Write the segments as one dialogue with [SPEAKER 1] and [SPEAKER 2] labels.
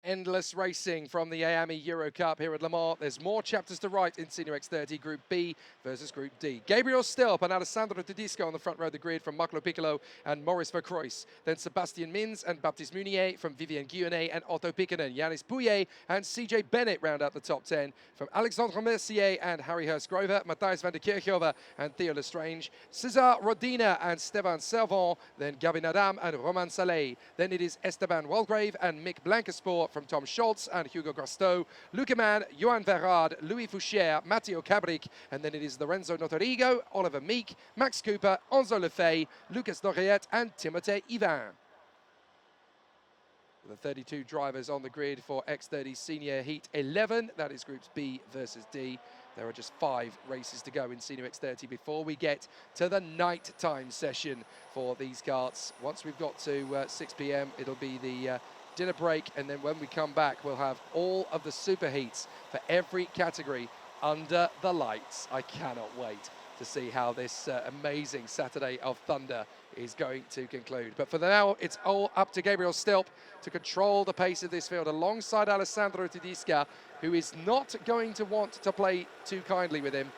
[SPEAKER 1] Endless racing from the Iame Euro Cup here at Le Mans. There's more chapters to write in Senior X30 Group B versus Group D. Gabriel Stilp and Alessandro Tedesco on the front row of the grid from Marc Piccolo and Maurice Vercroys. Then Sebastian Mins and Baptiste Munier from Vivian Guionet and Otto Pikkinen. Yannis Pouillet and CJ Bennett round out the top 10. From Alexandre Mercier and Harry Hurst-Grover, Matthias van der Kirchhofer and Theo Lestrange. Cesar Rodina and Stefan Servant. Then Gavin Adam and Roman Saleh. Then it is Esteban Walgrave and Mick Blankensport from Tom Scholz and Hugo Grasteau, Luca Mann, Johan Verraad, Louis Foucher, Matteo Cabric, and then it is Lorenzo Notorigo, Oliver Meek, Max Cooper, Enzo Lefebvre, Lucas Noriette, and Timothée Yvain. The 32 drivers on the grid for X30 Senior Heat 11. That is Groups B versus D. There are just 5 races to go in Senior X30 before we get to the night time session for these karts. Once we've got to 6 p.m, it'll be the dinner break, and then when we come back, we'll have all of the super heats for every category under the lights. I cannot wait to see how this amazing Saturday of Thunder is going to conclude. But for now, it's all up to Gabriel Stilp to control the pace of this field alongside Alessandro Tedesco, who is not going to want to play too kindly with him.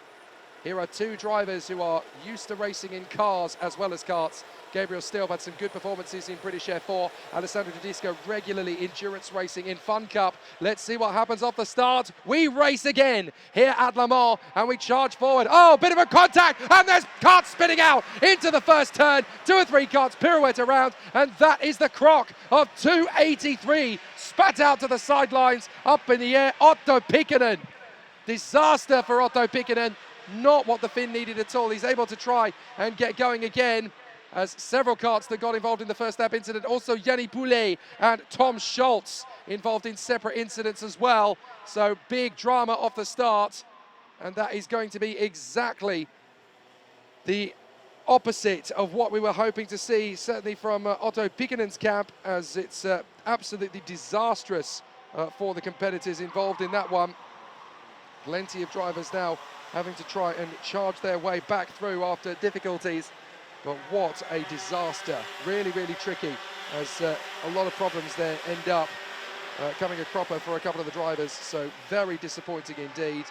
[SPEAKER 1] Here are 2 drivers who are used to racing in cars as well as karts. Gabriel Stilp had some good performances in British F4. Alessandro Tedesco regularly endurance racing in Fun Cup. Let's see what happens off the start. We race again here at Le Mans and we charge forward. Oh, bit of a contact, and there's karts spinning out into the first turn. 2 or 3 karts pirouette around, and that is the croc of 283. Spat out to the sidelines, up in the air. Otto Pikkinen. Disaster for Otto Pikkinen. Not what the Finn needed at all. He's able to try and get going again, as several karts that got involved in the first lap incident. Also Yannis Pouillet and Tom Scholz involved in separate incidents as well. So big drama off the start, and that is going to be exactly the opposite of what we were hoping to see, certainly from Otto Pikkinen's camp, as it's absolutely disastrous for the competitors involved in that one. Plenty of drivers now having to try and charge their way back through after difficulties. But what a disaster. Really, really tricky, as a lot of problems there end up coming a cropper for a couple of the drivers. So very disappointing indeed.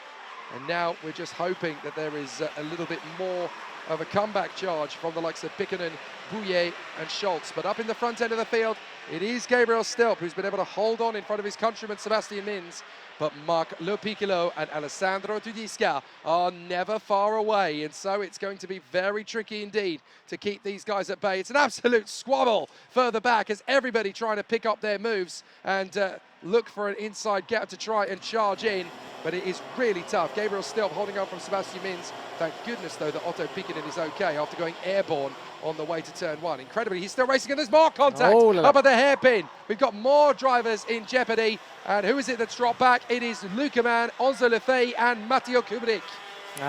[SPEAKER 1] And now we're just hoping that there is a little bit more of a comeback charge from the likes of Pikkinen, Pouillet and Scholz. But up in the front end of the field, it is Gabriel Stilp who's been able to hold on in front of his countryman Sebastian Mins. But Marc Piccolo and Alessandro Tedesco are never far away, and so it's going to be very tricky indeed to keep these guys at bay. It's an absolute squabble further back, as everybody trying to pick up their moves and look for an inside gap to try and charge in. But it is really tough. Gabriel Stilp holding on from Sebastian Mins. Thank goodness, though, that Otto Pikkinen is okay after going airborne on the way to turn 1. Incredibly, he's still racing, and there's more contact up at the hairpin. We've got more drivers in jeopardy. And who is it that's dropped back? It is Luca Mann, Enzo Lefebvre and Matteo Cabric.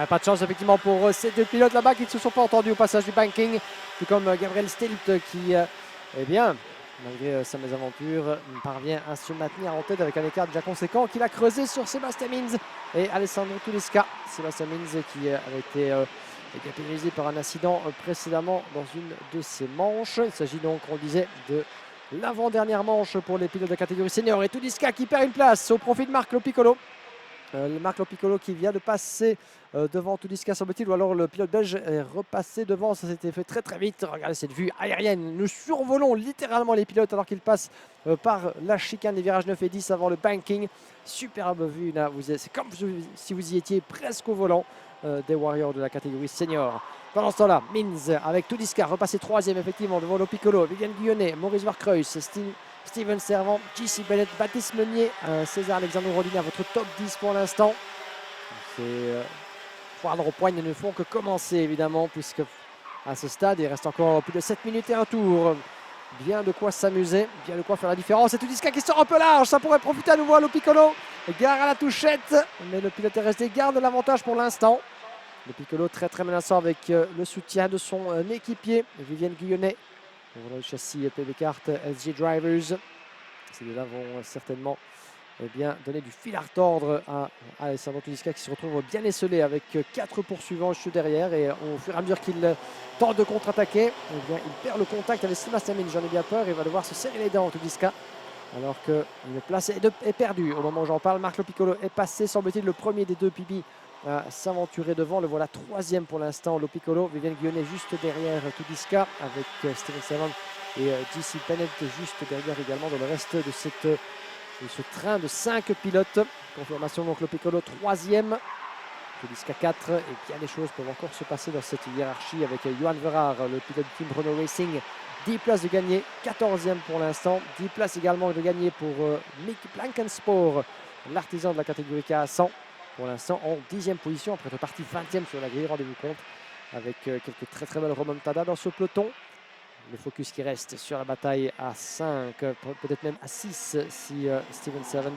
[SPEAKER 2] Pas de chance effectivement pour ces 2 pilotes là-bas qui ne se sont pas entendus au passage du banking, tout comme Gabriel Stilp qui, eh bien, malgré sa mésaventure, parvient à se maintenir en tête avec un écart déjà conséquent qu'il a creusé sur Sebastian Mins et Alessandro Tedesco. Sebastian Mins qui avait été pénalisé par un incident précédemment dans une de ses manches. Il s'agit donc, on le disait, de l'avant-dernière manche pour les pilotes de catégorie senior. Et Tedesco qui perd une place au profit de Marc Piccolo. Marc Piccolo qui vient de passer devant Tedesco, semble-t-il, ou alors le pilote belge est repassé devant. Ça s'était fait très très vite. Regardez cette vue aérienne. Nous survolons littéralement les pilotes alors qu'ils passent par la chicane des virages 9 et 10 avant le banking. Superbe vue là. C'est comme si vous y étiez presque au volant des Warriors de la catégorie senior. Pendant ce temps-là, Mins avec Tedesco repassé 3e effectivement devant le Piccolo, Vivian Guionnet, Maurice Vercroys, Steven Servant, J.C. Bennett, Baptiste Meunier, César Alexandre Rodina, votre top 10 pour l'instant. Ces poindre aux poignes ne font que commencer évidemment, puisque à ce stade il reste encore plus de 7 minutes et un tour. Bien de quoi s'amuser, bien de quoi faire la différence. Et Tedesco qui sort un peu large, ça pourrait profiter à nouveau à le Piccolo. Gare à la touchette, mais le pilote est resté, garde l'avantage pour l'instant. Le Piccolo très très menaçant avec le soutien de son équipier, Viviane Guionnet. Voilà le châssis PB Kart SG Drivers. Ces deux-là vont certainement bien donner du fil à retordre à Alessandro Tedesco qui se retrouve bien esselé avec 4 poursuivants juste derrière. Et au fur et à mesure qu'il tente de contre-attaquer, eh bien, il perd le contact avec Sébastien Mins. J'en ai bien peur, il va devoir se serrer les dents Tedesco. alors qu'une place est perdue. Au moment où j'en parle, Marc Lopiccolo est passé, semble-t-il, le premier des deux Pipi à s'aventurer devant. Le voilà troisième pour l'instant, Lopiccolo. Viviane Guionnet juste derrière Tudiska avec Steven Savant et JC Bennett juste derrière également dans le reste de ce train de 5 pilotes. Confirmation donc Lopiccolo troisième, Tudiska 4 et bien les choses peuvent encore se passer dans cette hiérarchie avec Johan Verhaar, le pilote du team Renault Racing. 10 places de gagné, 14e pour l'instant. 10 places également de gagné pour Mick Blankensport, l'artisan de la catégorie K à 100. Pour l'instant en 10e position, après être parti 20e sur la grille, rendez-vous compte, avec quelques très très belles remontadas dans ce peloton. Le focus qui reste sur la bataille à 5, peut-être même à 6 si Steven Savant,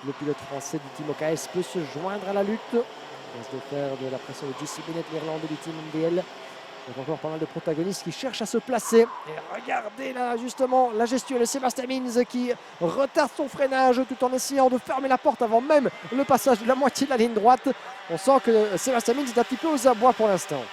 [SPEAKER 2] le pilote français du team OKS, peut se joindre à la lutte. Il reste de faire de la pression de JC Bennett, l'Irlandais du team MDL. Donc encore pas mal de protagonistes qui cherchent à se placer. Et regardez là justement la gestion de Sébastien Mins qui retarde son freinage tout en essayant de fermer la porte avant même le passage de la moitié de la ligne droite. On sent que Sébastien Mins est un petit peu aux abois pour l'instant.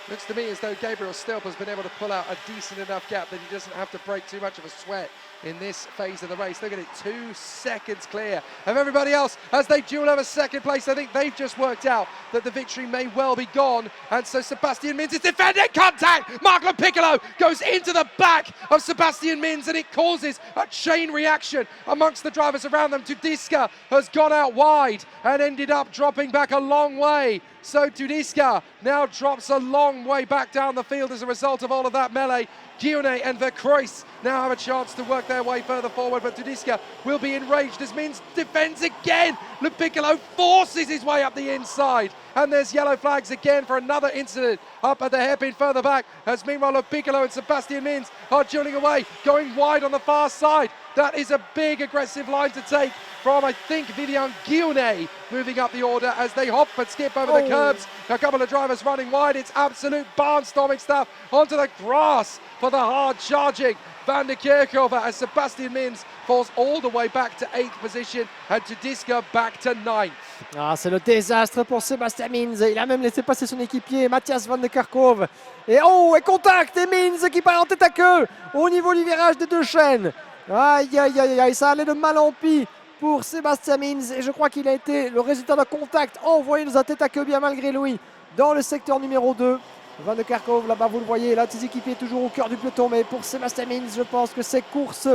[SPEAKER 1] Looks to me as though Gabriel Stilp has been able to pull out a decent enough gap that he doesn't have to break too much of a sweat in this phase of the race. Look at it, 2 seconds clear of everybody else as they duel over second place. I think they've just worked out that the victory may well be gone. And so Sebastian Mins is defending contact. Marc Lopiccolo goes into the back of Sebastian Mins and it causes a chain reaction amongst the drivers around them. Tudiska has gone out wide and ended up dropping back a long way. So Tudiska now drops a long way back down the field as a result of all of that melee. Guionnet and Vercroix now have a chance to work their way further forward, but Tudiska will be enraged as Mins defends again. Lopiccolo forces his way up the inside, and there's yellow flags again for another incident up at the hairpin further back, as meanwhile Lopiccolo and Sebastian Mins are dueling away, going wide on the far side. That is a big aggressive line to take from, I think, Viviane Guionnet moving up the order as they hop and skip over the curbs. A couple of drivers running wide. It's absolute barnstorming stuff onto the grass for the hard charging Van der Kerkhover as Sebastian Mins falls all the way back to 8th position and Tudiska back to 9th.
[SPEAKER 2] Ah, c'est le désastre pour Sébastien Mins. Il a même laissé passer son équipier Matthias Van der Kerkhove. Et contact et Mins qui part en tête à queue au niveau du virage des deux chaînes. Aïe, aïe, aïe, aïe, ça allait de mal en pis pour Sébastien Mins et je crois qu'il a été le résultat d'un contact envoyé dans un tête à queue bien malgré lui dans le secteur numéro 2. Van der Kerkhove là-bas, vous le voyez, là, ses équipiers toujours au cœur du peloton, mais pour Sébastien Mins, je pense que c'est course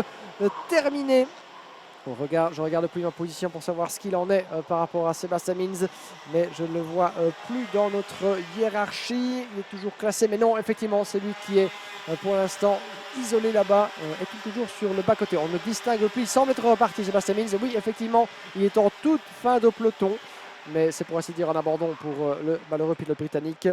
[SPEAKER 2] terminée. Je regarde plus ma position pour savoir ce qu'il en est par rapport à Sébastien Mins, mais je ne le vois plus dans notre hiérarchie. Il est toujours classé, mais non, effectivement, c'est lui qui est pour l'instant isolé là-bas, est toujours sur le bas-côté. On ne distingue plus, il semble être reparti Sébastien Mins. Oui, effectivement, il est en toute fin de peloton, mais c'est pour ainsi dire un abandon pour le malheureux pilote britannique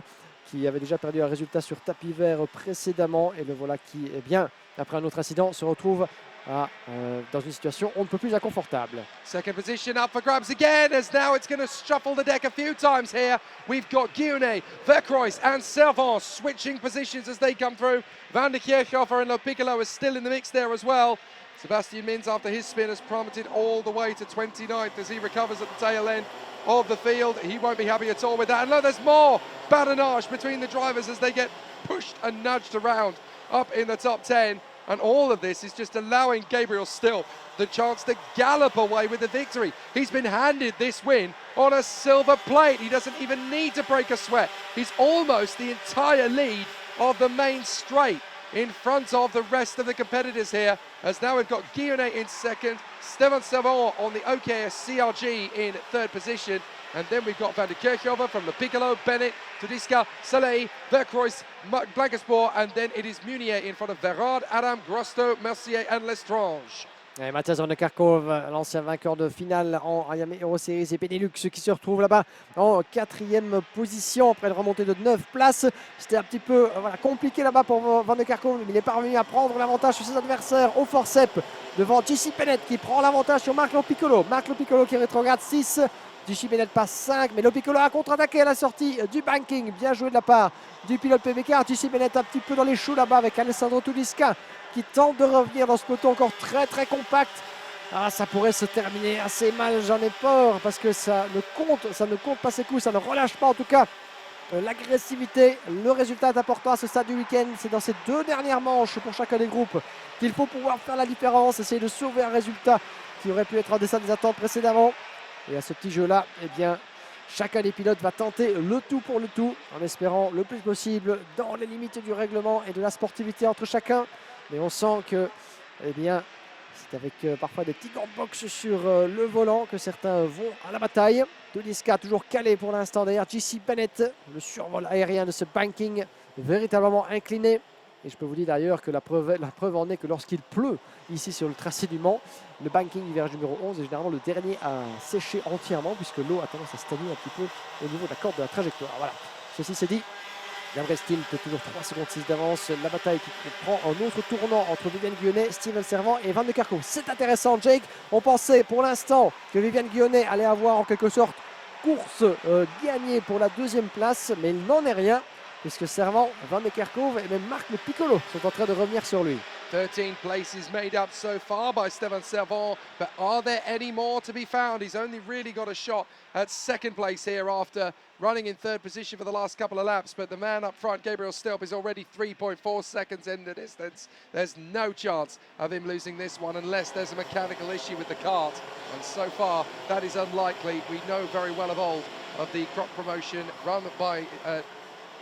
[SPEAKER 2] qui avait déjà perdu un résultat sur tapis vert précédemment. Et le voilà qui, eh bien, après un autre incident, se retrouve dans une situation on ne peut plus inconfortable.
[SPEAKER 1] Second position up for grabs again, as now it's going to shuffle the deck a few times here. We've got Guionnet, Vercroix and Servant switching positions as they come through. Van der Kerkhofer and Lopiccolo are still in the mix there as well. Sebastian Mins, after his spin, has plummeted all the way to 29th as he recovers at the tail end of the field. He won't be happy at all with that. And look, there's more badinage between the drivers as they get pushed and nudged around up in the top 10. And all of this is just allowing Gabriel Stilp the chance to gallop away with the victory. He's been handed this win on a silver plate. He doesn't even need to break a sweat. He's almost the entire lead of the main straight in front of the rest of the competitors here, as now we've got Guionnet in second, Steven Savant on the OKS CRG in third position, and then we've got Van der Kerkhover from Lopiccolo, Bennett, Tudiska, Saleh, Vercroix, Blankensport, and then it is Munier in front of Verard, Adam, Grosto, Mercier and Lestrange.
[SPEAKER 2] Et Matthias Van der Kerkhove, l'ancien vainqueur de finale en Iame Euro Series et Benelux, qui se retrouve là-bas en 4e position après une remontée de 9 places. C'était un petit peu compliqué là-bas pour Van der Kerkhove, mais il est parvenu à prendre l'avantage sur ses adversaires au forceps devant JC Bennett qui prend l'avantage sur Marc Lopiccolo. Marc Lopiccolo qui rétrograde 6. JC Bennett passe 5, mais Lopiccolo a contre-attaqué à la sortie du banking. Bien joué de la part du pilote PBK. JC Bennett un petit peu dans les choux là-bas avec Alessandro Tudiska qui tente de revenir dans ce peloton encore très très compact. Ah, ça pourrait se terminer assez mal, j'en ai peur, parce que ça ne compte pas ses coups, ça ne relâche pas en tout cas l'agressivité. Le résultat est important à ce stade du week-end. C'est dans ces deux dernières manches pour chacun des groupes qu'il faut pouvoir faire la différence, essayer de sauver un résultat qui aurait pu être en deçà des attentes précédemment. Et à ce petit jeu-là, eh bien, chacun des pilotes va tenter le tout pour le tout, en espérant le plus possible dans les limites du règlement et de la sportivité entre chacun. Mais on sent que, eh bien, c'est avec parfois des petits gants de boxe sur le volant que certains vont à la bataille. Tuliska toujours calé pour l'instant derrière JC Bennett. Le survol aérien de ce banking véritablement incliné. Et je peux vous dire d'ailleurs que la preuve en est que lorsqu'il pleut ici sur le tracé du Mans, le banking du virage numéro 11 est généralement le dernier à sécher entièrement puisque l'eau a tendance à stagner un petit peu au niveau de la corde de la trajectoire. Voilà, ceci c'est dit. Gabriel Stilt, toujours 3 secondes 6 d'avance. La bataille qui prend un autre tournant entre Viviane Guionnet, Steven Servant et Van de Kerkhove. C'est intéressant, Jake. On pensait pour l'instant que Viviane Guionnet allait avoir en quelque sorte course gagnée pour la deuxième place, mais il n'en est rien puisque Servant, Van de Kerkhove et même Marc Le Piccolo sont en train de revenir sur lui.
[SPEAKER 1] 13 places made up so far by Steven Servant, but are there any more to be found? He's only really got a shot at second place here after running in third position for the last couple of laps, but the man up front, Gabriel Stilp, is already 3.4 seconds in the distance. There's no chance of him losing this one unless there's a mechanical issue with the kart, and so far that is unlikely. We know very well of old of the crop promotion run by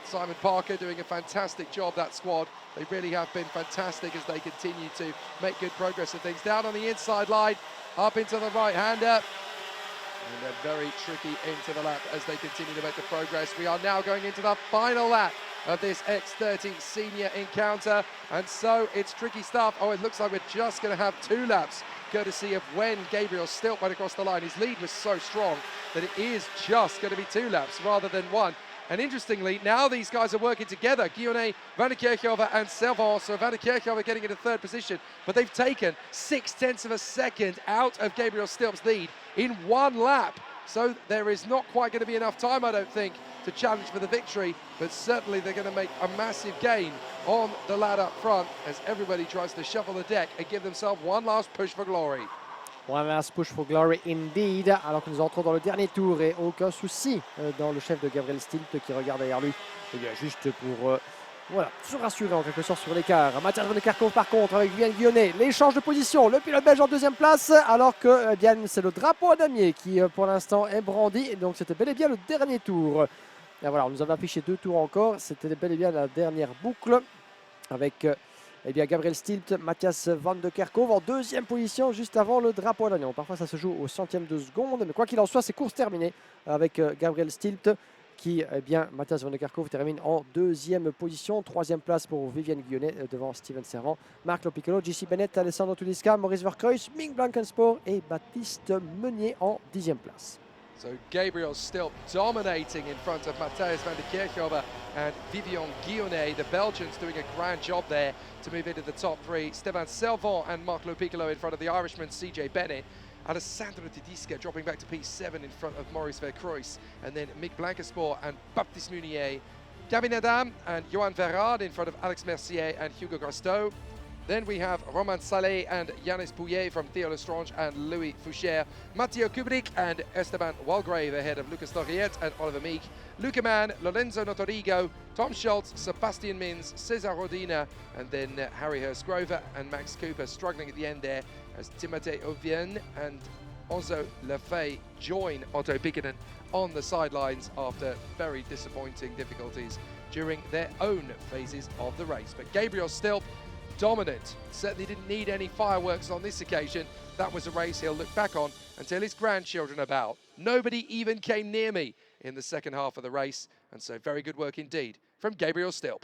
[SPEAKER 1] Simon Parker, doing a fantastic job, that squad. They really have been fantastic as they continue to make good progress of things. Down on the inside line, up into the right-hander. And they're very tricky into the lap as they continue to make the progress. We are now going into the final lap of this X30 senior encounter. And so it's tricky stuff. Oh, it looks like we're just going to have 2 laps, courtesy of when Gabriel Stilt went across the line. His lead was so strong that it is just going to be 2 laps rather than 1. And interestingly, now these guys are working together. Guionnet, Van der Kerkhove and Servant. So Van der Kerkhove getting into third position, but they've taken 0.6 of a second out of Gabriel Stilp's lead in 1 lap. So there is not quite going to be enough time, I don't think, to challenge for the victory, but certainly they're going to make a massive gain on the lad up front as everybody tries to shuffle the deck and give themselves one last push for glory.
[SPEAKER 2] One last push for glory indeed, alors que nous entrons dans le dernier tour et aucun souci dans le chef de Gabriel Stilt qui regarde derrière lui. Et bien juste pour voilà, se rassurer en quelque sorte sur l'écart. Mathias Van de Kerkhove par contre avec Viviane Guionnet. L'échange de position, le pilote belge en deuxième place, alors que eh bien, c'est le drapeau à damier qui pour l'instant est brandi. Et donc c'était bel et bien le dernier tour. Et voilà, on nous avait affiché 2 tours encore, c'était bel et bien la dernière boucle avec eh bien, Gabriel Stilt, Mathias Van de Kerkhove en deuxième position juste avant le drapeau à l'oignon. Parfois ça se joue au centième de seconde, mais quoi qu'il en soit, c'est course terminée avec Gabriel Stilt qui, eh bien, Mathias Van de Kerkhove termine en deuxième position. Troisième place pour Viviane Guionnet devant Steven Servant, Marc Le Piccolo, JC Bennett, Alessandro Tuliska, Maurice Verkreuz, Ming Blankensport et Baptiste Meunier en 10e place.
[SPEAKER 1] So Gabriel Stilp dominating in front of Matthijs van der Kerkhove and Viviane Guionnet. The Belgians doing a grand job there to move into the top 3. Steven Servant and Marc Le Piccolo in front of the Irishman CJ Bennett. Alessandro Tedesca dropping back to P7 in front of Maurice Verkreuz. And then Mick Blankensport and Baptiste Meunier. Gavin Adam and Johan Verraad in front of Alex Mercier and Hugo Grasteau. Then we have Romain Salé and Yanis Pouillet from Theo Lestrange and Louis Foucher. Matteo Kubrick and Esteban Walgrave ahead of Lucas Doriette and Oliver Meek. Luca Mann, Lorenzo Notorigo, Tom Schultz, Sebastian Mins, Cesar Rodina, and then Harry Hurst-Grover and Max Cooper struggling at the end there as Timothée Auvien and Ozo Lefay join Otto Pikkanen on the sidelines after very disappointing difficulties during their own phases of the race. But Gabriel Stilp, dominant, certainly didn't need any fireworks on this occasion. That was a race he'll look back on until his grandchildren are about. Nobody even came near me in the second half of the race, and so very good work indeed from Gabriel Stilp.